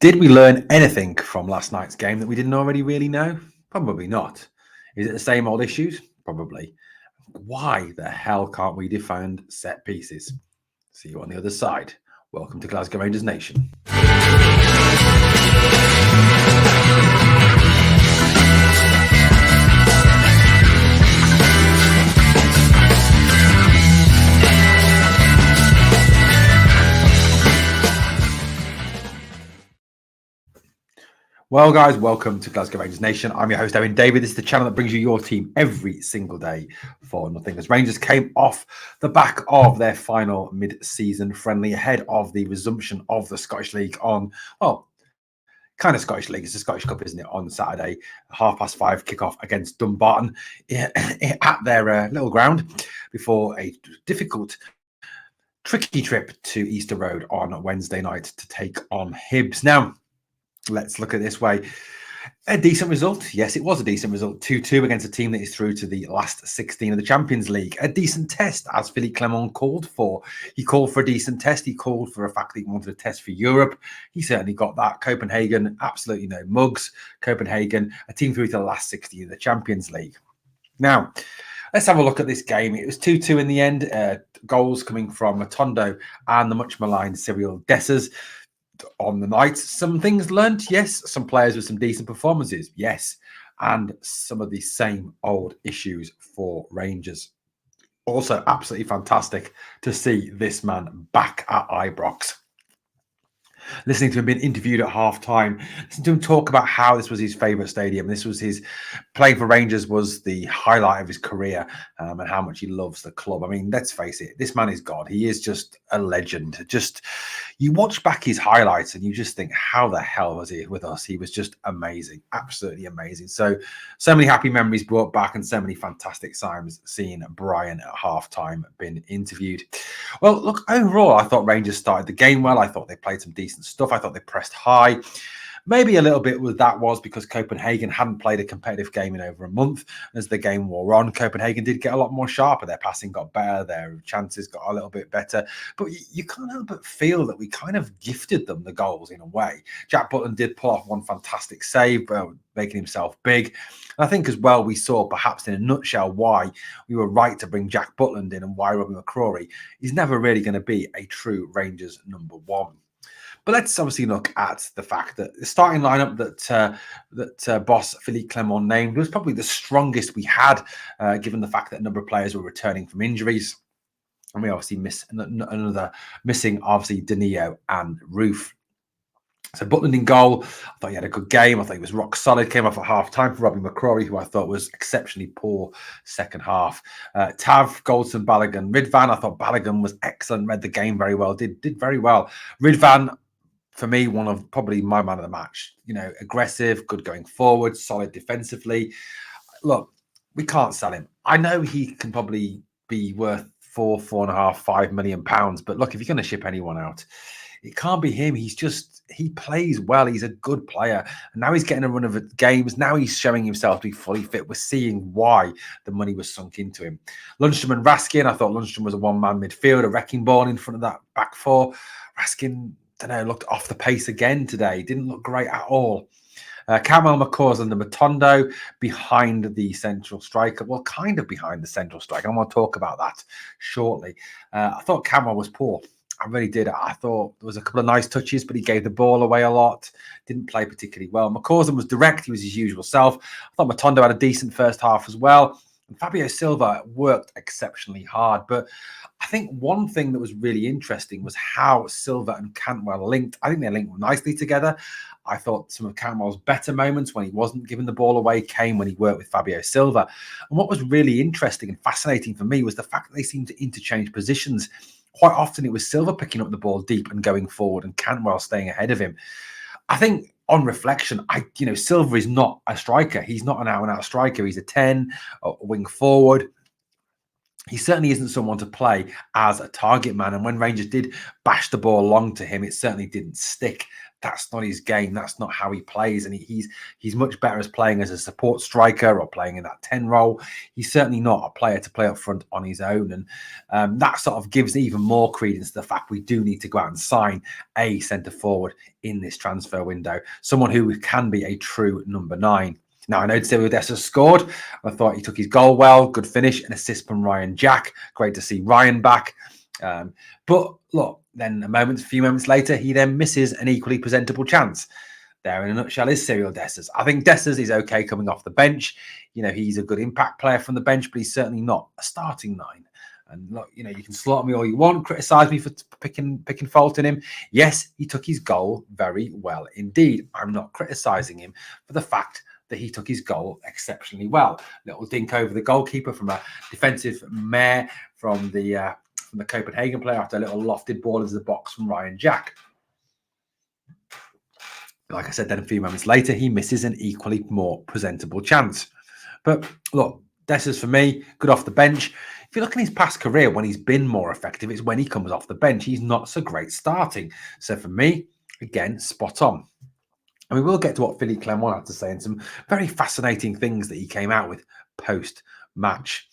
Did we learn anything from last night's game that we didn't already really know? Probably not. Is it the same old issues? Probably. Why the hell can't we defend set pieces? See you on the other side. Welcome to Glasgow Rangers Nation. Well, guys, welcome to Glasgow Rangers Nation. I'm your host, Owen David. This is the channel that brings you your team every single day for nothing. As Rangers came off the back of their final mid-season friendly ahead of the resumption of the Scottish League on, well, kind of Scottish League. It's the Scottish Cup, isn't it? On Saturday, 5:30 kickoff against Dumbarton at their little ground before a difficult, tricky trip to Easter Road on Wednesday night to take on Hibs. Now, let's look at it this way. A decent result. Yes, it was a decent result. 2-2 against a team that is through to the last 16 of the Champions League. A decent test, as Philippe Clement called for. He called for a decent test. He called for a fact that he wanted a test for Europe. He certainly got that. Copenhagen, absolutely no mugs. Copenhagen, a team through to the last 16 of the Champions League. Now, let's have a look at this game. It was 2-2 in the end. Goals coming from Matondo and the much maligned Cyril Dessers. On the night, some things learnt, yes. Some players with some decent performances, yes. And some of the same old issues for Rangers. Also, absolutely fantastic to see this man back at Ibrox. Listening to him being interviewed at half-time, listening to him talk about how this was his favourite stadium. This was his playing for Rangers was the highlight of his career, and how much he loves the club. I mean, let's face it, this man is God. He is just a legend. Just you watch back his highlights and you just think, how the hell was he with us? He was just amazing, absolutely amazing. So many happy memories brought back and so many fantastic times seeing Brian at half-time being interviewed. Well, look, overall, I thought Rangers started the game well. I thought they played some decent stuff. I thought they pressed high. Maybe a little bit with that was because Copenhagen hadn't played a competitive game in over a month. As the game wore on, Copenhagen did get a lot more sharper. Their passing got better. Their chances got a little bit better. But you can't help but feel that we kind of gifted them the goals in a way. Jack Butland did pull off one fantastic save, making himself big. And I think as well, we saw perhaps in a nutshell why we were right to bring Jack Butland in and why Robbie McCrory is never really going to be a true Rangers number one. But let's obviously look at the fact that the starting lineup that boss Philippe Clement named was probably the strongest we had, given the fact that a number of players were returning from injuries. And we obviously missing obviously Danilo and Roof. So Butland in goal, I thought he had a good game. I thought he was rock solid. Came off at half-time for Robbie McCrory, who I thought was exceptionally poor second half. Tav, Goldson, Balogun, Ridvan. I thought Balogun was excellent, read the game very well, did very well. Ridvan, for me, one of probably my man of the match. You know, aggressive, good going forward, solid defensively. Look, we can't sell him. I know he can probably be worth £4.5, £5 million. But look, if you're going to ship anyone out, it can't be him. He plays well. He's a good player. And now he's getting a run of games. Now he's showing himself to be fully fit. We're seeing why the money was sunk into him. Lundstram and Raskin. I thought Lundstram was a one-man midfield, a wrecking ball in front of that back four. Raskin, I don't know, looked off the pace again today. Didn't look great at all. Kamal McCaws and the Matondo behind the central striker. Well, kind of behind the central striker. I want to talk about that shortly. I thought Kamal was poor. I really did. I thought there was a couple of nice touches, but he gave the ball away a lot. Didn't play particularly well. McCausland was direct. He was his usual self. I thought Matondo had a decent first half as well. And Fabio Silva worked exceptionally hard. But I think one thing that was really interesting was how Silva and Cantwell linked. I think they linked nicely together. I thought some of Cantwell's better moments when he wasn't giving the ball away came when he worked with Fabio Silva. And what was really interesting and fascinating for me was the fact that they seemed to interchange positions. Quite often it was Silva picking up the ball deep and going forward and Cantwell staying ahead of him. I think on reflection, Silva is not a striker. He's not an out-and-out striker. He's a 10, a wing forward. he certainly isn't someone to play as a target man. And when Rangers did bash the ball along to him, it certainly didn't stick. That's not his game. That's not how he plays. And he's much better as playing as a support striker or playing in that 10 role. He's certainly not a player to play up front on his own. And that sort of gives even more credence to the fact we do need to go out and sign a centre forward in this transfer window. Someone who can be a true number 9. Now, I know Cyril Dessers scored. I thought he took his goal well. Good finish. An assist from Ryan Jack. Great to see Ryan back. But look, then a few moments later, he then misses an equally presentable chance. There, in a nutshell, is Cyril Dessers. I think Dessers is okay coming off the bench. He's a good impact player from the bench, but he's certainly not a starting 9. And look, you can slaughter me all you want, criticise me for picking fault in him. Yes, he took his goal very well indeed. I'm not criticising him for the fact that he took his goal exceptionally well. Little dink over the goalkeeper from a defensive mare from the Copenhagen player after a little lofted ball into the box from Ryan Jack. Like I said, then a few moments later, he misses an equally more presentable chance. But look, Dessers for me, good off the bench. If you look at his past career, when he's been more effective, it's when he comes off the bench. He's not so great starting. So for me, again, spot on. And we will get to what Philippe Clement had to say and some very fascinating things that he came out with post-match.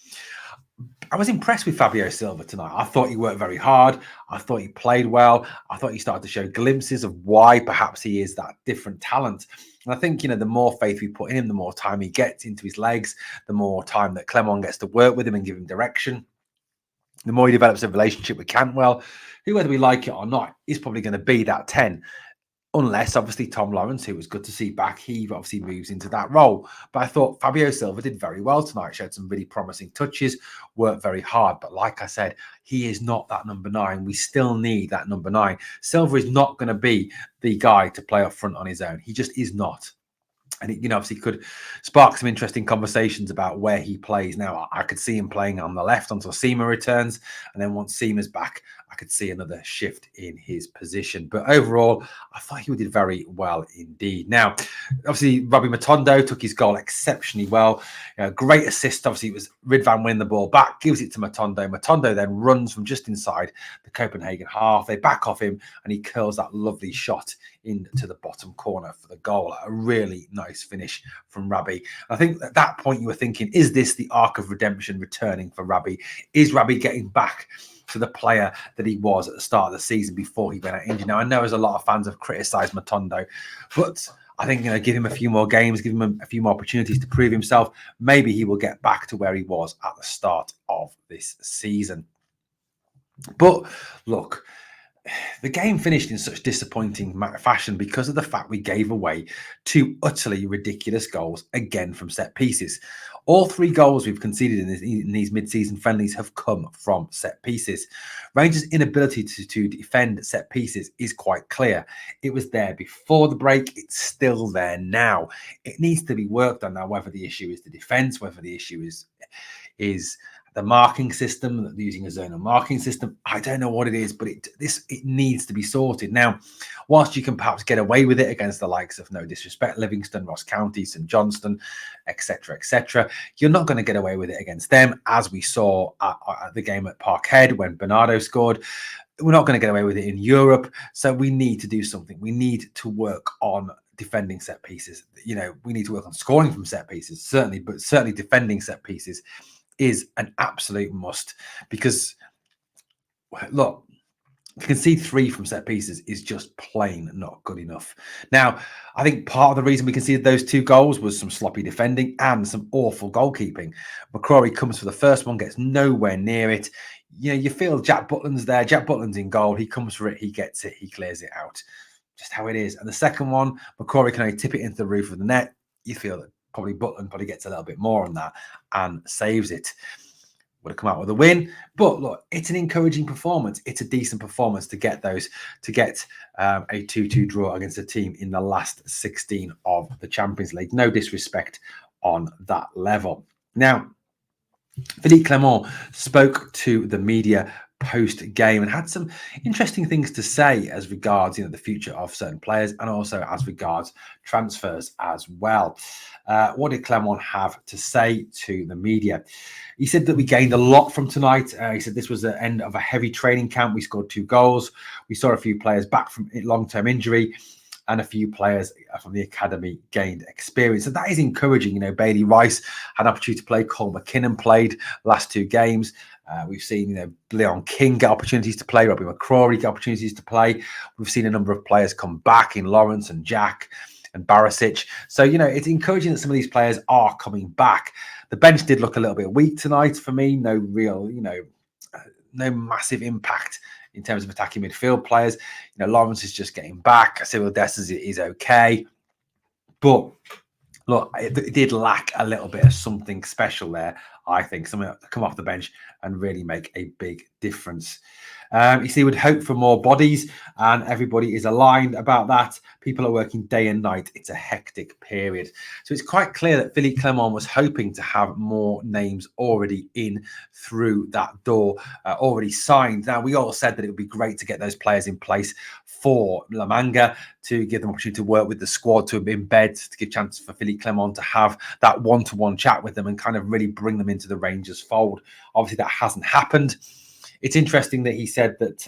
I was impressed with Fabio Silva tonight. I thought he worked very hard. I thought he played well. I thought he started to show glimpses of why perhaps he is that different talent. And I think, the more faith we put in him, the more time he gets into his legs, the more time that Clement gets to work with him and give him direction, the more he develops a relationship with Cantwell, who, whether we like it or not, is probably going to be that 10. Unless, obviously, Tom Lawrence, who was good to see back, he obviously moves into that role. But I thought Fabio Silva did very well tonight, showed some really promising touches, worked very hard. But like I said, he is not that number 9. We still need that number 9. Silva is not going to be the guy to play up front on his own. He just is not. And it, obviously could spark some interesting conversations about where he plays. Now, I could see him playing on the left until Seema returns. And then once Seema's back, I could see another shift in his position. But overall, I thought he did very well indeed. Now, obviously, Robbie Matondo took his goal exceptionally well. Great assist. Obviously, it was Ridvan winning the ball back, gives it to Matondo. Matondo then runs from just inside the Copenhagen half. They back off him, and he curls that lovely shot into the bottom corner for the goal. A really nice finish from Rabbi. I think at that point you were thinking, is this the arc of redemption returning for Rabbi? Is Rabbi getting back to the player that he was at the start of the season before he went out injured? Now, I know there's a lot of fans have criticised Matondo, but I think, give him a few more games, give him a few more opportunities to prove himself. Maybe he will get back to where he was at the start of this season. But look, the game finished in such disappointing fashion because of the fact we gave away 2 utterly ridiculous goals again from set pieces. All 3 goals we've conceded in these mid-season friendlies have come from set pieces. Rangers' inability to defend set pieces is quite clear. It was there before the break. It's still there now. It needs to be worked on now, whether the issue is the defence, whether the issue is the marking system, using a zonal marking system. I don't know what it is, but it needs to be sorted. Now, whilst you can perhaps get away with it against the likes of, no disrespect, Livingston, Ross County, St Johnstone, etc., you're not going to get away with it against them, as we saw at the game at Parkhead when Bernardo scored. We're not going to get away with it in Europe. So we need to do something. We need to work on defending set pieces. We need to work on scoring from set pieces, certainly, but certainly defending set pieces is an absolute must, because look, to concede 3 from set pieces is just plain not good enough. Now, I think part of the reason we conceded those 2 goals was some sloppy defending and some awful goalkeeping. McCrory comes for the first one, gets nowhere near it. You feel Jack Butland's there. Jack Butland's in goal. He comes for it. He gets it. He clears it out. Just how it is. And the second one, McCrory can only tip it into the roof of the net. You feel that probably Butland probably gets a little bit more on that and saves it. Would have come out with a win, but look, it's an encouraging performance. It's a decent performance to get a 2-2 draw against a team in the last 16 of the Champions League. No disrespect on that level. Now, Philippe Clement spoke to the media post-game and had some interesting things to say as regards, the future of certain players and also as regards transfers as well. What did Clement have to say to the media? He said that we gained a lot from tonight. He said this was the end of a heavy training camp. We scored 2 goals. We saw a few players back from long-term injury, and a few players from the academy gained experience. And that is encouraging. Bailey Rice had an opportunity to play. Cole McKinnon played last 2 games. We've seen, Leon King get opportunities to play. Robbie McCrory get opportunities to play. We've seen a number of players come back in Lawrence and Jack and Barisic. So, it's encouraging that some of these players are coming back. The bench did look a little bit weak tonight for me. No real, no massive impact in terms of attacking midfield players. Lawrence is just getting back. Cyril Dessers is okay. But look, it did lack a little bit of something special there, I think. Someone to come off the bench and really make a big difference. He would hope for more bodies, and everybody is aligned about that. People are working day and night. It's a hectic period. So it's quite clear that Philippe Clement was hoping to have more names already in through that door, already signed. Now, we all said that it would be great to get those players in place for La Manga, to give them opportunity to work with the squad, to embed, to give chances for Philippe Clement to have that one-to-one chat with them and kind of really bring them into the Rangers fold. Obviously, that hasn't happened. It's interesting that he said that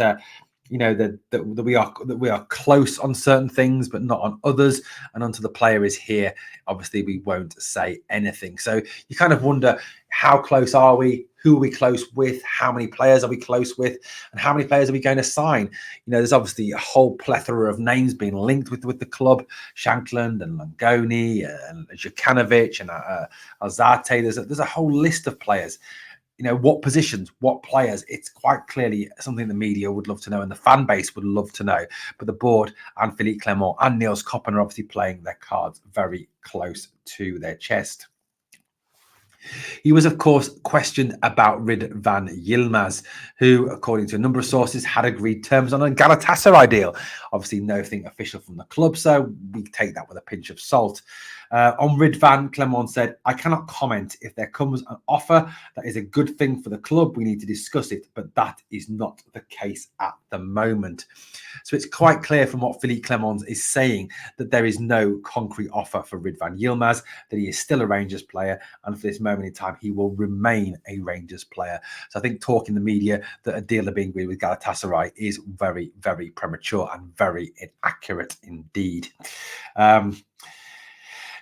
that we are close on certain things, but not on others. And until the player is here, obviously we won't say anything. So you kind of wonder, how close are we? Who are we close with? How many players are we close with? And how many players are we going to sign? There's obviously a whole plethora of names being linked with the club. Shankland and Langoni and Jukanovic and Alzate. There's a whole list of players. What positions, what players. It's quite clearly something the media would love to know and the fan base would love to know. But the board and Philippe Clement and Niels Koppen are obviously playing their cards very close to their chest. He was, of course, questioned about Rid van Yilmaz, who, according to a number of sources, had agreed terms on a Galatasaray deal. Obviously, nothing official from the club, so we take that with a pinch of salt. On Rid van, Clement said, "I cannot comment. If there comes an offer that is a good thing for the club, we need to discuss it, but that is not the case at the moment." So it's quite clear from what Philippe Clement is saying that there is no concrete offer for Rid van Yilmaz, that he is still a Rangers player, and for this moment in time, he will remain a Rangers player. So I think talk in the media that a deal are being agreed with Galatasaray is very, very premature and very inaccurate indeed.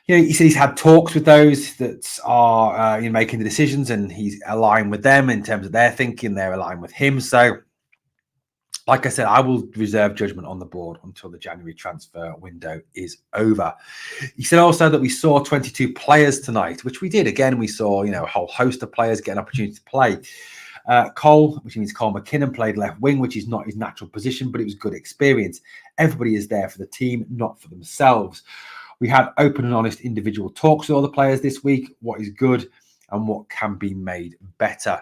He said he's had talks with those that are making the decisions, and he's aligned with them in terms of their thinking. They're aligned with him. So, like I said, I will reserve judgment on the board until the January transfer window is over. He said also that we saw 22 players tonight, which we did. Again, we saw a whole host of players get an opportunity to play. Cole, which means Cole McKinnon, played left wing, which is not his natural position, but it was good experience. Everybody is there for the team, not for themselves. We had open and honest individual talks with all the players this week, what is good and what can be made better.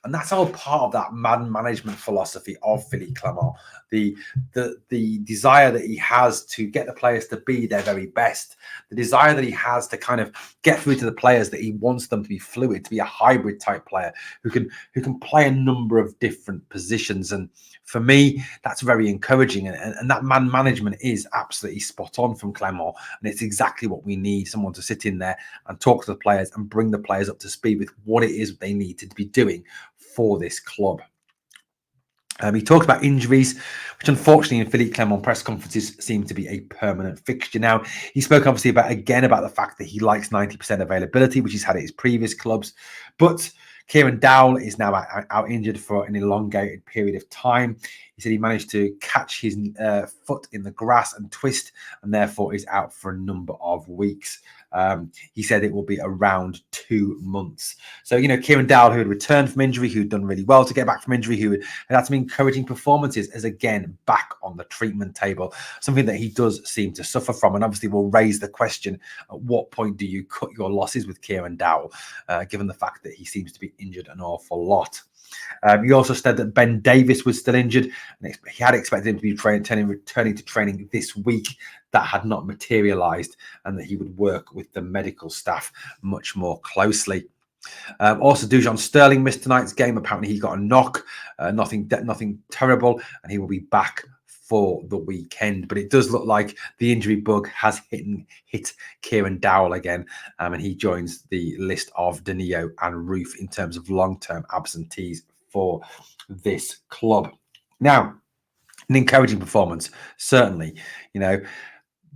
And that's all part of that man management philosophy of Philippe Clement. The desire that he has to get the players to be their very best, the desire that he has to kind of get through to the players that he wants them to be fluid, to be a hybrid type player who can play a number of different positions. And for me, that's very encouraging. And that man management is absolutely spot on from Clement. And it's exactly what we need, someone to sit in there and talk to the players and bring the players up to speed with what it is they need to be doing for this club. He talked about injuries, which unfortunately in Philippe Clement press conferences seem to be a permanent fixture. Now, he spoke obviously about the fact that he likes 90% availability, which he's had at his previous clubs. But Kieran Dowell is now out injured for an elongated period of time. He said he managed to catch his foot in the grass and twist, and therefore is out for a number of weeks. He said it will be around 2 months. So, Kieran Dowell, who had returned from injury, who'd done really well to get back from injury, who had had some encouraging performances, is again back on the treatment table, something that he does seem to suffer from. And obviously will raise the question, at what point do you cut your losses with Kieran Dowell, given the fact that he seems to be injured an awful lot. He also said that Ben Davis was still injured, and he had expected him to be returning to training this week. That had not materialised, and that he would work with the medical staff much more closely. Also, Dujon Sterling missed tonight's game. Apparently, he got a knock, nothing terrible, and he will be back for the weekend. But it does look like the injury bug has hit Kieran Dowell again, and he joins the list of Danilo and Roof in terms of long-term absentees for this club. Now, an encouraging performance, certainly.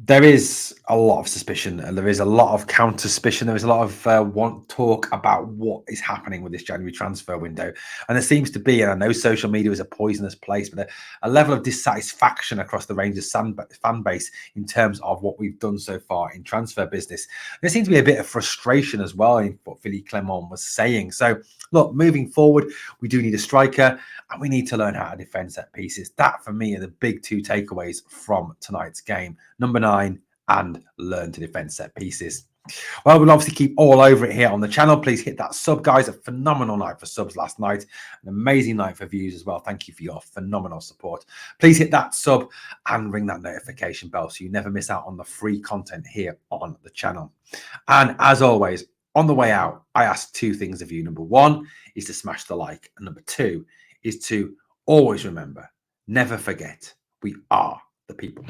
There is a lot of suspicion, and there is a lot of counter suspicion. There is a lot of talk about what is happening with this January transfer window. And there seems to be, and I know social media is a poisonous place, but a level of dissatisfaction across the Rangers fan base in terms of what we've done so far in transfer business. There seems to be a bit of frustration as well in what Philippe Clement was saying. So, look, moving forward, we do need a striker, and we need to learn how to defend set pieces. That, for me, are the big two takeaways from tonight's game. Number 9, and learn to defend set pieces. Well, we'll obviously keep all over it here on the channel. Please hit that sub, guys. A phenomenal night for subs last night. An amazing night for views as well. Thank you for your phenomenal support. Please hit that sub and ring that notification bell so you never miss out on the free content here on the channel. And as always, on the way out, I ask 2 things of you. Number 1 is to smash the like. And number 2 is to always remember, never forget, we are the people.